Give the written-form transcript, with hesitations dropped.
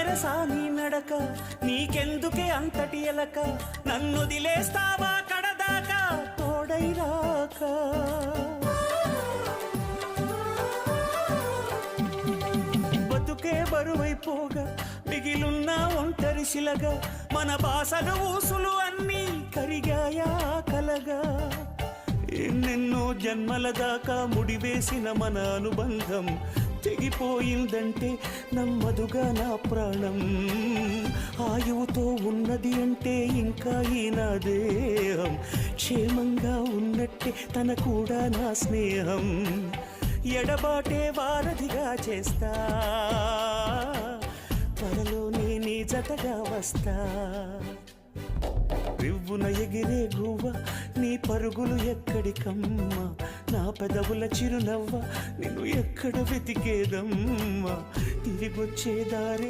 Teresa నీ నడక, నీకెందుకే అంతటి ఎలక, నన్నొదిలేస్తావా కడదాకా తోడై రాక. బతుకే బరువైపోగా మిగిలున్న ఒంటరి శిలగా, మన బాసలు ఊసులు అన్నీ కరిగాయా కలగా. ఎన్నెన్నో జన్మల దాకా ముడివేసిన మన అనుబంధం తెగిపోయిందంటే నమ్మదుగా నా ప్రాణం. ఆయువుతో ఉన్నది అంటే ఇంకా ఈ నా దేహం క్షేమంగా ఉన్నట్టే తన కూడా నా స్నేహం. ఎడబాటే వారధిగా చేస్తా, త్వరలోనే నీ జతగా వస్తా. రివ్వున ఎగిరే గువ్వ నీ పరుగులు ఎక్కడికమ్మా, నా పెదవుల చిరునవ్వ నిన్ను ఎక్కడ వెతికేదమ్మా. తిరిగొచ్చే దారి